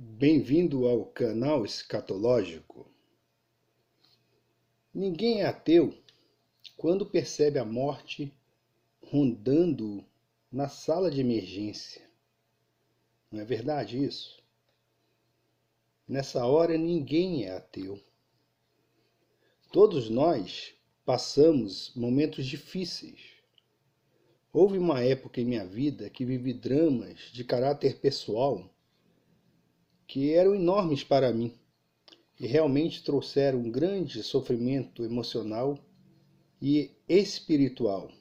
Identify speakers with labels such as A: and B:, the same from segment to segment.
A: Bem-vindo ao canal escatológico. Ninguém é ateu quando percebe a morte rondando na sala de emergência. Não é verdade isso? Nessa hora ninguém é ateu. Todos nós passamos momentos difíceis. Houve uma época em minha vida que vivi dramas de caráter pessoal que eram enormes para mim e realmente trouxeram um grande sofrimento emocional e espiritual.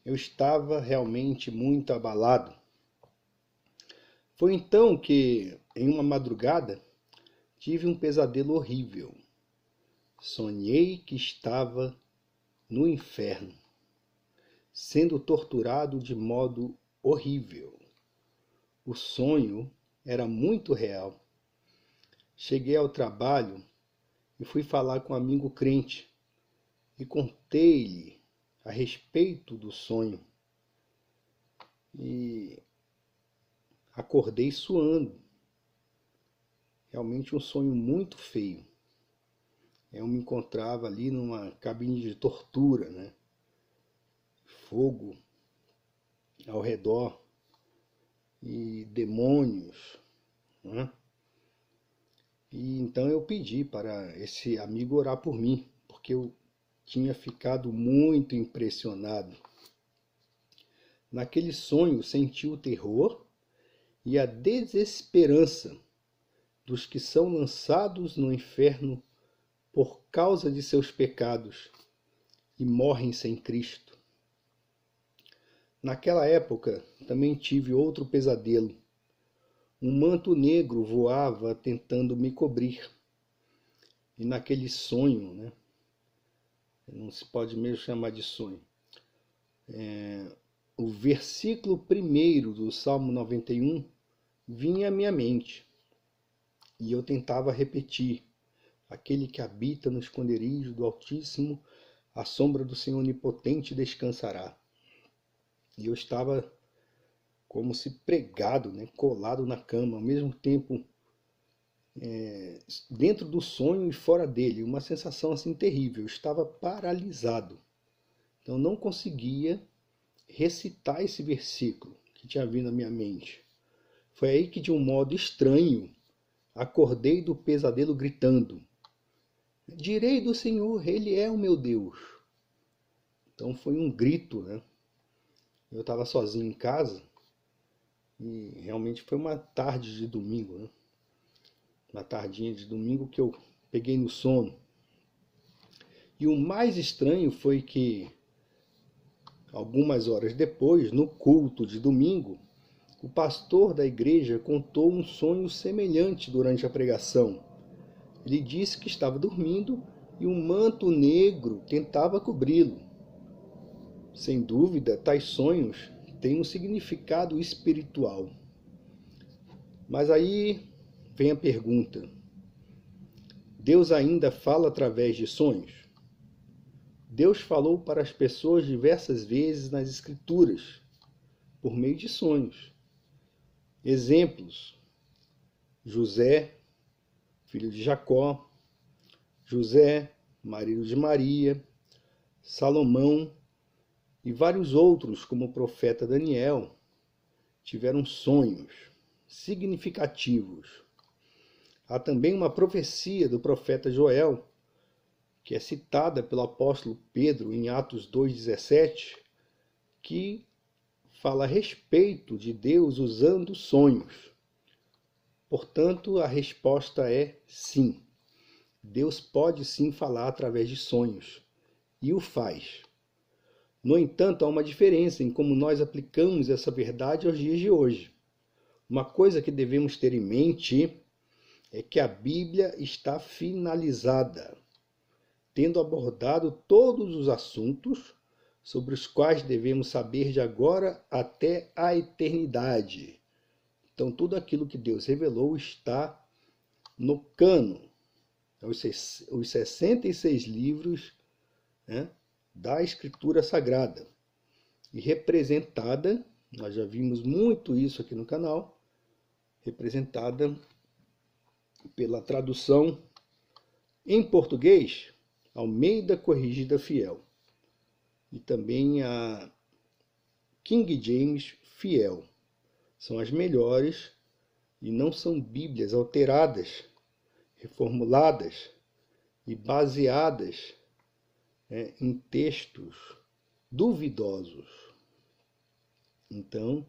A: Eu estava realmente muito abalado. Foi então que, em uma madrugada, tive um pesadelo horrível. Sonhei que estava no inferno, sendo torturado de modo horrível. O sonho era muito real. Cheguei ao trabalho e fui falar com um amigo crente e contei-lhe a respeito do sonho. E acordei suando. Realmente um sonho muito feio. Eu me encontrava ali numa cabine de tortura, né? Fogo ao redor e demônios, né? E então eu pedi para esse amigo orar por mim, porque eu tinha ficado muito impressionado. Naquele sonho senti o terror e a desesperança dos que são lançados no inferno por causa de seus pecados e morrem sem Cristo. Naquela época também tive outro pesadelo. Um manto negro voava tentando me cobrir. E naquele sonho, né? Não se pode mesmo chamar de sonho. O versículo 1º do Salmo 91 vinha à minha mente. E eu tentava repetir. Aquele que habita no esconderijo do Altíssimo, à sombra do Senhor Onipotente descansará. E eu estava como se pregado, né, colado na cama, ao mesmo tempo dentro do sonho e fora dele, uma sensação assim terrível. Eu estava paralisado. Então não conseguia recitar esse versículo que tinha vindo à minha mente. Foi aí que, de um modo estranho, acordei do pesadelo gritando: direi do Senhor, Ele é o meu Deus. Então foi um grito, né? Eu estava sozinho em casa e realmente foi uma tarde de domingo, né? Uma tardinha de domingo que eu peguei no sono. E o mais estranho foi que, algumas horas depois, no culto de domingo, o pastor da igreja contou um sonho semelhante durante a pregação. Ele disse que estava dormindo e um manto negro tentava cobri-lo. Sem dúvida, tais sonhos têm um significado espiritual. Mas aí vem a pergunta: Deus ainda fala através de sonhos? Deus falou para as pessoas diversas vezes nas Escrituras, por meio de sonhos. Exemplos: José, filho de Jacó, José, marido de Maria, Salomão e vários outros, como o profeta Daniel, tiveram sonhos significativos. Há também uma profecia do profeta Joel, que é citada pelo apóstolo Pedro em Atos 2,17, que fala a respeito de Deus usando sonhos. Portanto, a resposta é sim. Deus pode sim falar através de sonhos, e o faz. No entanto, há uma diferença em como nós aplicamos essa verdade aos dias de hoje. Uma coisa que devemos ter em mente é que a Bíblia está finalizada, tendo abordado todos os assuntos sobre os quais devemos saber de agora até a eternidade. Então, tudo aquilo que Deus revelou está no cânon, os 66 livros, né, da Escritura Sagrada. E representada, nós já vimos muito isso aqui no canal, representada pela tradução em português, Almeida Corrigida Fiel, e também a King James Fiel. São as melhores e não são Bíblias alteradas, reformuladas e baseadas em textos duvidosos. Então,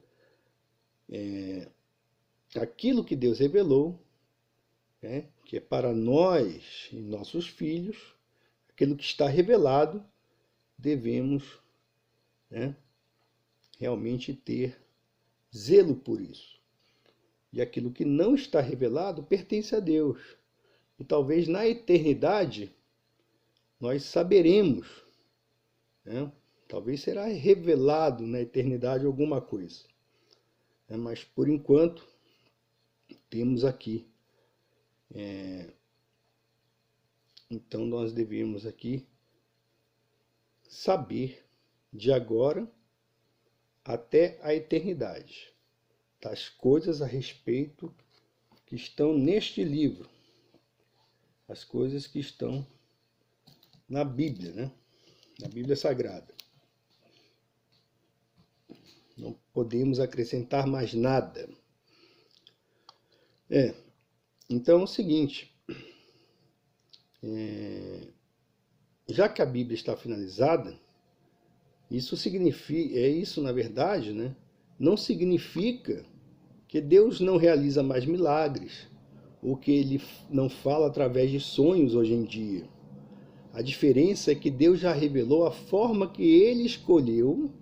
A: aquilo que Deus revelou, que é para nós e nossos filhos, aquilo que está revelado, devemos realmente ter zelo por isso. E aquilo que não está revelado pertence a Deus. E talvez na eternidade nós saberemos, talvez será revelado na eternidade alguma coisa. Mas por enquanto temos aqui. Então nós devemos aqui saber de agora até a eternidade das coisas a respeito que estão neste livro, as coisas que estão na Bíblia, na Bíblia Sagrada. Não podemos acrescentar mais nada. Então é o seguinte, já que a Bíblia está finalizada, isso na verdade, não significa que Deus não realiza mais milagres, ou que Ele não fala através de sonhos hoje em dia. A diferença é que Deus já revelou a forma que Ele escolheu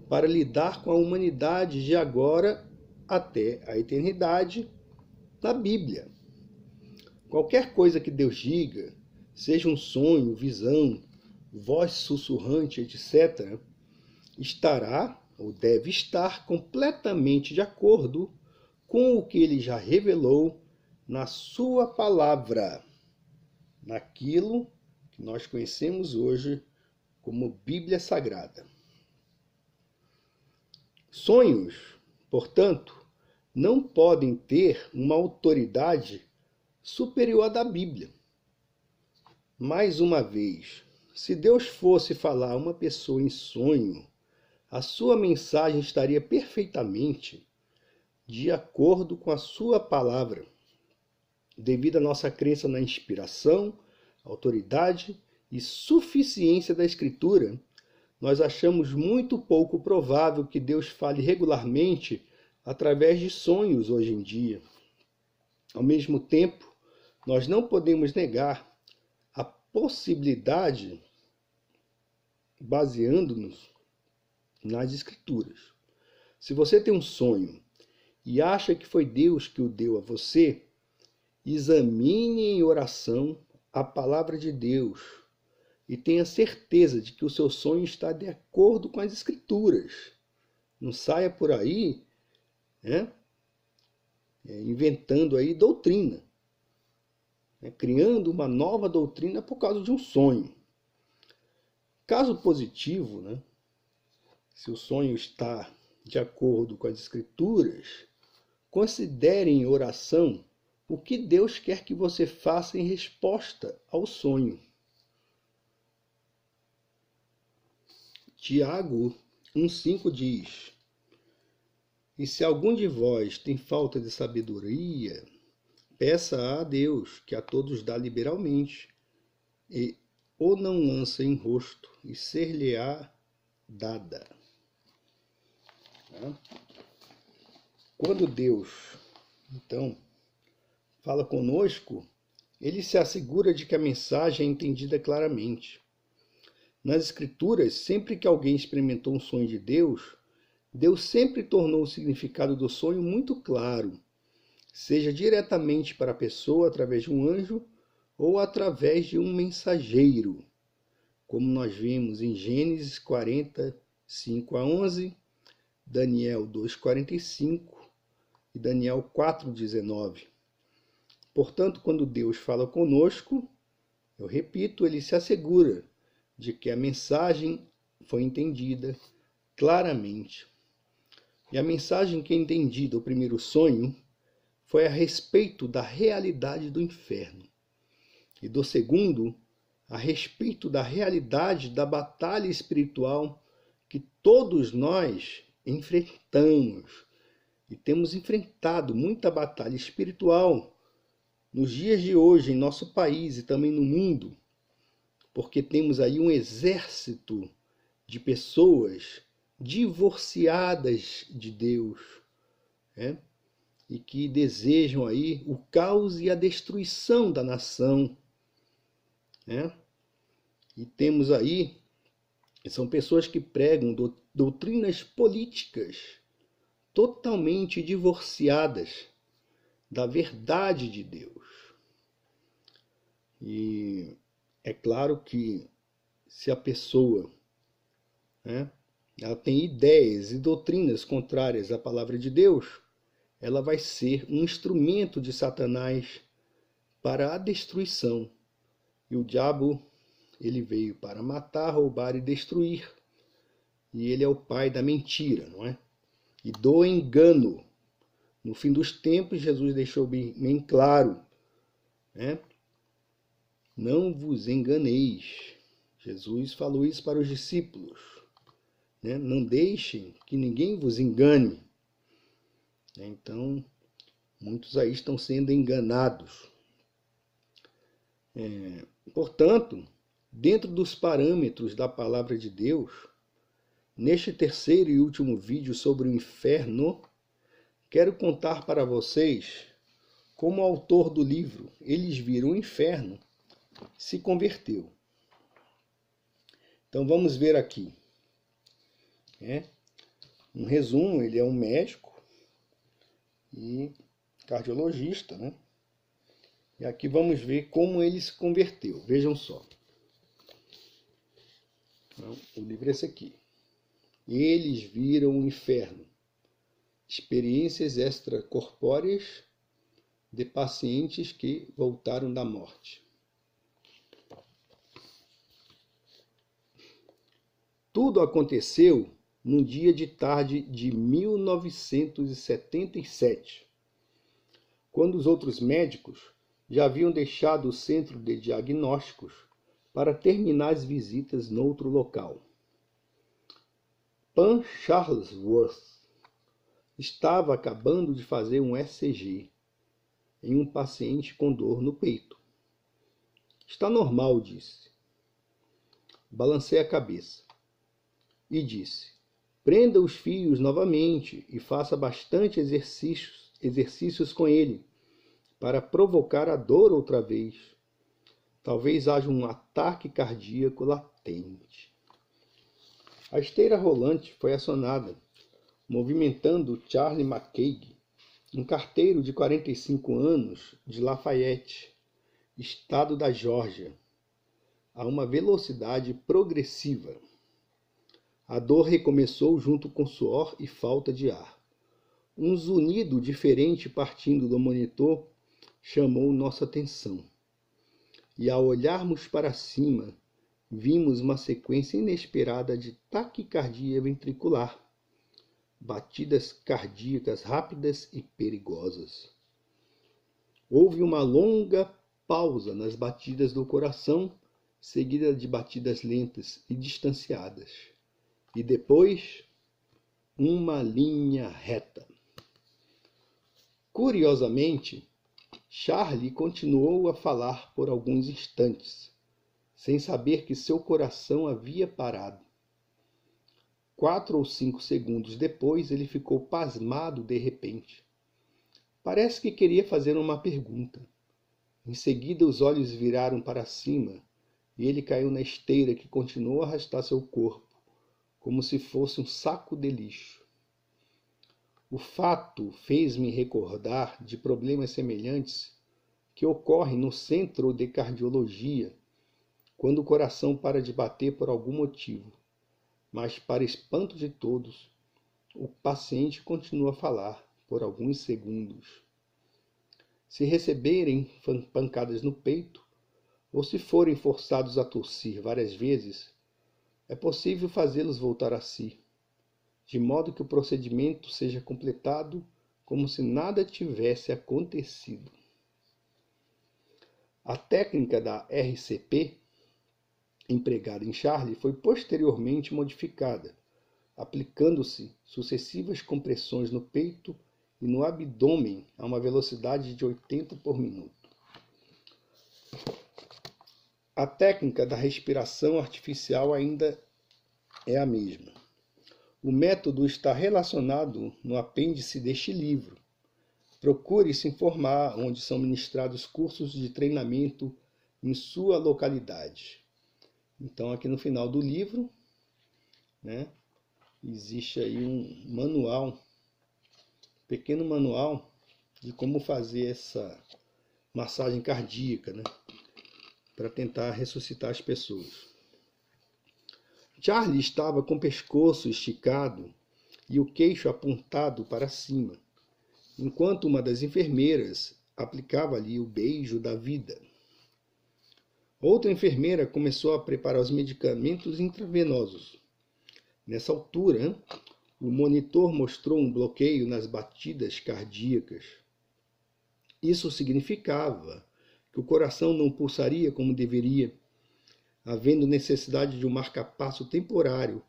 A: para lidar com a humanidade de agora até a eternidade na Bíblia. Qualquer coisa que Deus diga, seja um sonho, visão, voz sussurrante, etc., estará ou deve estar completamente de acordo com o que Ele já revelou na sua palavra, naquilo que nós conhecemos hoje como Bíblia Sagrada. Sonhos, portanto, não podem ter uma autoridade superior à da Bíblia. Mais uma vez, se Deus fosse falar a uma pessoa em sonho, a sua mensagem estaria perfeitamente de acordo com a sua palavra. Devido à nossa crença na inspiração, autoridade e suficiência da Escritura, nós achamos muito pouco provável que Deus fale regularmente através de sonhos hoje em dia. Ao mesmo tempo, nós não podemos negar a possibilidade, baseando-nos nas Escrituras. Se você tem um sonho e acha que foi Deus que o deu a você, examine em oração a palavra de Deus e tenha certeza de que o seu sonho está de acordo com as Escrituras. Não saia por aí inventando aí doutrina, criando uma nova doutrina por causa de um sonho. Caso positivo, se o sonho está de acordo com as Escrituras, considere em oração o que Deus quer que você faça em resposta ao sonho. Tiago 1,5 diz: E se algum de vós tem falta de sabedoria, peça a Deus, que a todos dá liberalmente, e o não lança em rosto, e ser-lhe-á dada. Quando Deus, então, fala conosco, Ele se assegura de que a mensagem é entendida claramente. Nas Escrituras, sempre que alguém experimentou um sonho de Deus, Deus sempre tornou o significado do sonho muito claro, seja diretamente para a pessoa através de um anjo ou através de um mensageiro, como nós vimos em Gênesis 40, 5-11, Daniel 2,45 e Daniel 4,19. Portanto, quando Deus fala conosco, eu repito, Ele se assegura de que a mensagem foi entendida claramente. E a mensagem que é entendida, o primeiro sonho, foi a respeito da realidade do inferno. E do segundo, a respeito da realidade da batalha espiritual que todos nós enfrentamos. E temos enfrentado muita batalha espiritual nos dias de hoje em nosso país e também no mundo, porque temos aí um exército de pessoas divorciadas de Deus, né? E que desejam aí o caos e a destruição da nação, né? E temos aí, são pessoas que pregam doutrinas políticas totalmente divorciadas da verdade de Deus. E é claro que se a pessoa, né, ela tem ideias e doutrinas contrárias à palavra de Deus, ela vai ser um instrumento de Satanás para a destruição. E o diabo, ele veio para matar, roubar e destruir. E ele é o pai da mentira, não é? E do engano. No fim dos tempos, Jesus deixou bem claro, né? Não vos enganeis. Jesus falou isso para os discípulos, né? Não deixem que ninguém vos engane. Então, muitos aí estão sendo enganados. Portanto, dentro dos parâmetros da palavra de Deus, neste terceiro e último vídeo sobre o inferno, quero contar para vocês como o autor do livro Eles Viram o Inferno se converteu. Então vamos ver aqui. Um resumo, ele é um médico e cardiologista, né? E aqui vamos ver como ele se converteu. Vejam só. Então, o livro é esse aqui. Eles viram o inferno. Experiências extracorpóreas de pacientes que voltaram da morte. Tudo aconteceu num dia de tarde de 1977, quando os outros médicos já haviam deixado o centro de diagnósticos para terminar as visitas noutro local. Pan Charlesworth estava acabando de fazer um ECG em um paciente com dor no peito. Está normal, disse. Balancei a cabeça e disse: prenda os fios novamente e faça bastante exercícios com ele, para provocar a dor outra vez. Talvez haja um ataque cardíaco latente. A esteira rolante foi acionada, movimentando Charlie McCaig, um carteiro de 45 anos de Lafayette, estado da Geórgia, a uma velocidade progressiva. A dor recomeçou junto com suor e falta de ar. Um zunido diferente partindo do monitor chamou nossa atenção. E ao olharmos para cima, vimos uma sequência inesperada de taquicardia ventricular, batidas cardíacas rápidas e perigosas. Houve uma longa pausa nas batidas do coração, seguida de batidas lentas e distanciadas. E depois, uma linha reta. Curiosamente, Charlie continuou a falar por alguns instantes, sem saber que seu coração havia parado. 4 ou 5 segundos depois, ele ficou pasmado de repente. Parece que queria fazer uma pergunta. Em seguida, os olhos viraram para cima e ele caiu na esteira que continuou a arrastar seu corpo, como se fosse um saco de lixo. O fato fez-me recordar de problemas semelhantes que ocorrem no centro de cardiologia, quando o coração para de bater por algum motivo, mas, para espanto de todos, o paciente continua a falar por alguns segundos. Se receberem pancadas no peito, ou se forem forçados a tossir várias vezes, é possível fazê-los voltar a si, de modo que o procedimento seja completado como se nada tivesse acontecido. A técnica da RCP, empregada em Charlie, foi posteriormente modificada, aplicando-se sucessivas compressões no peito e no abdômen a uma velocidade de 80 por minuto. A técnica da respiração artificial ainda é a mesma. O método está relacionado no apêndice deste livro. Procure se informar onde são ministrados cursos de treinamento em sua localidade. Então, aqui no final do livro, né, existe aí um manual, pequeno manual de como fazer essa massagem cardíaca, né, para tentar ressuscitar as pessoas. Charlie estava com o pescoço esticado e o queixo apontado para cima, enquanto uma das enfermeiras aplicava-lhe o beijo da vida. Outra enfermeira começou a preparar os medicamentos intravenosos. Nessa altura, o monitor mostrou um bloqueio nas batidas cardíacas. Isso significava que o coração não pulsaria como deveria, havendo necessidade de um marcapasso temporário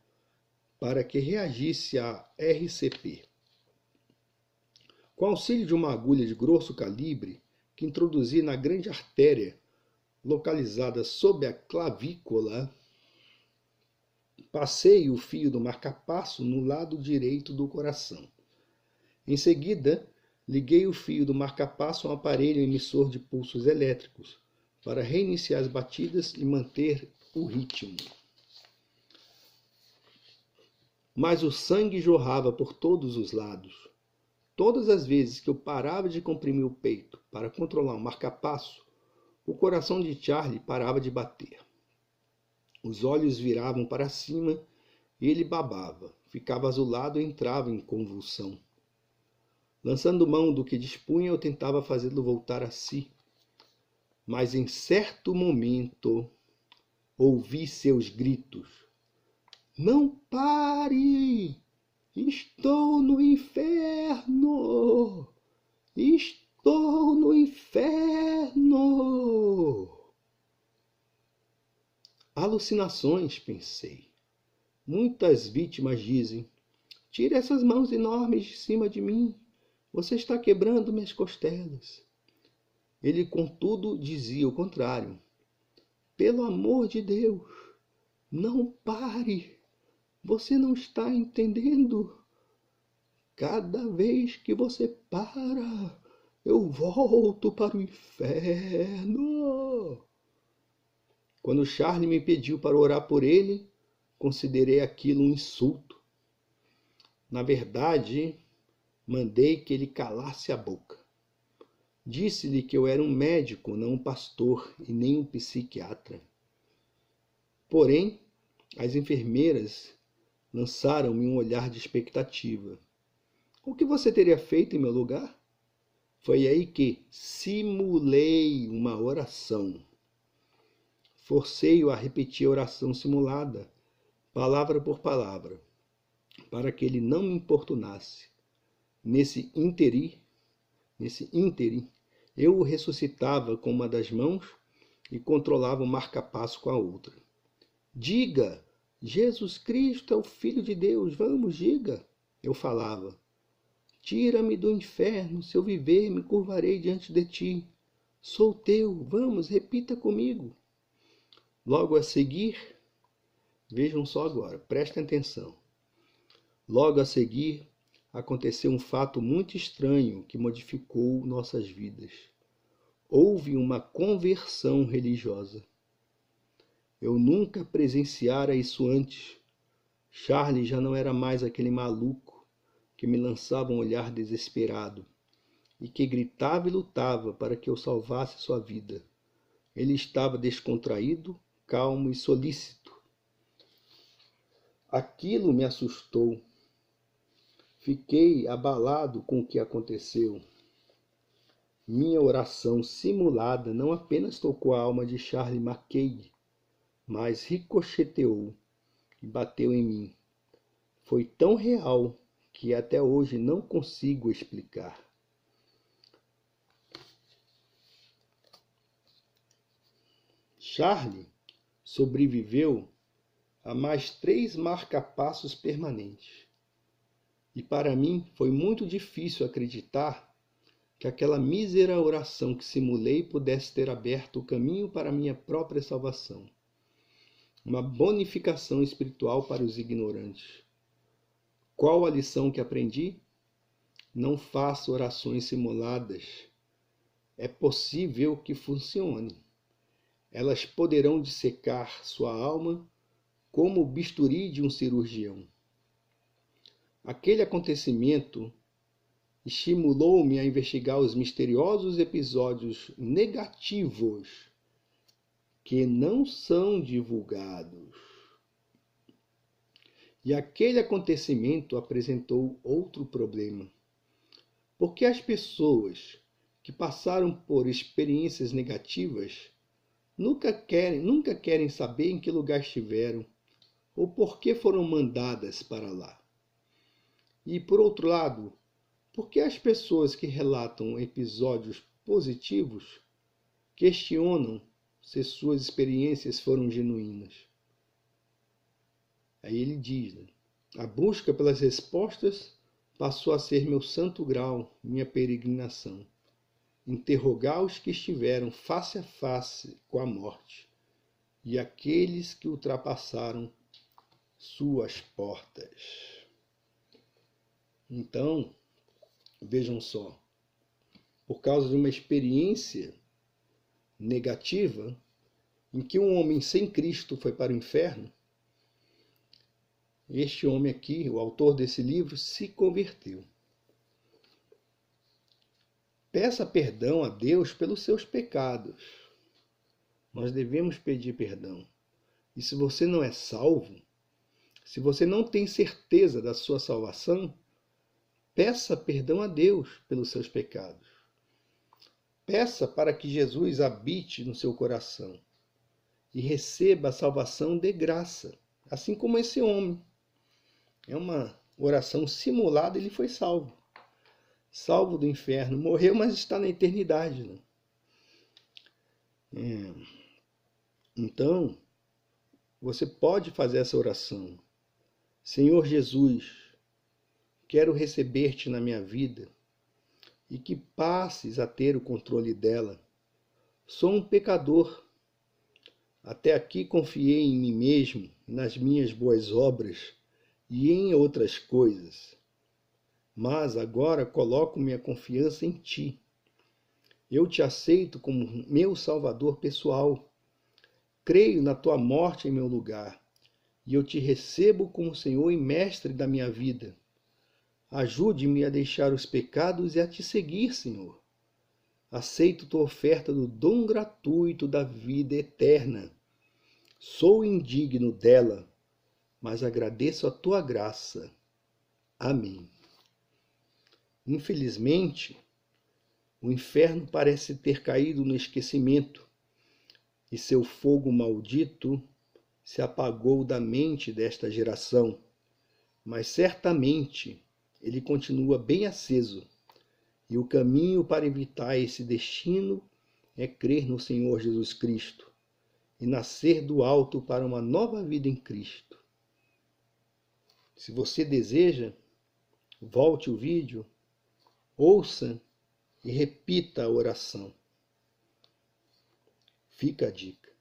A: para que reagisse à RCP. Com auxílio de uma agulha de grosso calibre que introduzi na grande artéria localizada sob a clavícula, passei o fio do marcapasso no lado direito do coração. Em seguida, liguei o fio do marcapasso a um aparelho emissor de pulsos elétricos para reiniciar as batidas e manter o ritmo. Mas o sangue jorrava por todos os lados. Todas as vezes que eu parava de comprimir o peito para controlar o marcapasso, o coração de Charlie parava de bater. Os olhos viravam para cima e ele babava, ficava azulado e entrava em convulsão. Lançando mão do que dispunha, eu tentava fazê-lo voltar a si. Mas em certo momento ouvi seus gritos. Não pare! Estou no inferno! Estou no inferno! Alucinações, pensei. Muitas vítimas dizem: tire essas mãos enormes de cima de mim. Você está quebrando minhas costelas. Ele, contudo, dizia o contrário. Pelo amor de Deus, não pare. Você não está entendendo? Cada vez que você para, eu volto para o inferno. Quando Charlie me pediu para orar por ele, considerei aquilo um insulto. Na verdade, mandei que ele calasse a boca. Disse-lhe que eu era um médico, não um pastor e nem um psiquiatra. Porém, as enfermeiras lançaram-me um olhar de expectativa. O que você teria feito em meu lugar? Foi aí que simulei uma oração. Forcei-o a repetir a oração simulada, palavra por palavra, para que ele não me importunasse. Nesse ínterim, eu o ressuscitava com uma das mãos e controlava o marcapasso com a outra. Diga, Jesus Cristo é o Filho de Deus, vamos, diga, eu falava. Tira-me do inferno, se eu viver, me curvarei diante de ti. Sou teu, vamos, repita comigo. Logo a seguir, vejam só agora, prestem atenção. Logo a seguir, aconteceu um fato muito estranho que modificou nossas vidas. Houve uma conversão religiosa. Eu nunca presenciara isso antes. Charlie já não era mais aquele maluco que me lançava um olhar desesperado e que gritava e lutava para que eu salvasse sua vida. Ele estava descontraído, calmo e solícito. Aquilo me assustou. Fiquei abalado com o que aconteceu. Minha oração simulada não apenas tocou a alma de Charlie Mackay, mas ricocheteou e bateu em mim. Foi tão real que até hoje não consigo explicar. Charlie sobreviveu a mais 3 marca-passos permanentes. E para mim foi muito difícil acreditar que aquela mísera oração que simulei pudesse ter aberto o caminho para a minha própria salvação. Uma bonificação espiritual para os ignorantes. Qual a lição que aprendi? Não faça orações simuladas. É possível que funcione. Elas poderão dissecar sua alma como o bisturi de um cirurgião. Aquele acontecimento estimulou-me a investigar os misteriosos episódios negativos que não são divulgados. E aquele acontecimento apresentou outro problema. Porque as pessoas que passaram por experiências negativas nunca querem saber em que lugar estiveram ou por que foram mandadas para lá. E, por outro lado, por que as pessoas que relatam episódios positivos questionam se suas experiências foram genuínas? Aí ele diz, a busca pelas respostas passou a ser meu santo grau, minha peregrinação. Interrogar os que estiveram face a face com a morte e aqueles que ultrapassaram suas portas. Então, vejam só, por causa de uma experiência negativa, em que um homem sem Cristo foi para o inferno, este homem aqui, o autor desse livro, se converteu. Peça perdão a Deus pelos seus pecados. Nós devemos pedir perdão. E se você não é salvo, se você não tem certeza da sua salvação, peça perdão a Deus pelos seus pecados. Peça para que Jesus habite no seu coração e receba a salvação de graça, assim como esse homem. É uma oração simulada, ele foi salvo. Salvo do inferno, morreu, mas está na eternidade. Então, você pode fazer essa oração. Senhor Jesus, quero receber-te na minha vida e que passes a ter o controle dela. Sou um pecador. Até aqui confiei em mim mesmo, nas minhas boas obras e em outras coisas. Mas agora coloco minha confiança em ti. Eu te aceito como meu Salvador pessoal. Creio na tua morte em meu lugar e eu te recebo como Senhor e Mestre da minha vida. Ajude-me a deixar os pecados e a te seguir, Senhor. Aceito tua oferta do dom gratuito da vida eterna. Sou indigno dela, mas agradeço a tua graça. Amém. Infelizmente, o inferno parece ter caído no esquecimento e seu fogo maldito se apagou da mente desta geração, mas certamente ele continua bem aceso e o caminho para evitar esse destino é crer no Senhor Jesus Cristo e nascer do alto para uma nova vida em Cristo. Se você deseja, volte o vídeo, ouça e repita a oração. Fica a dica.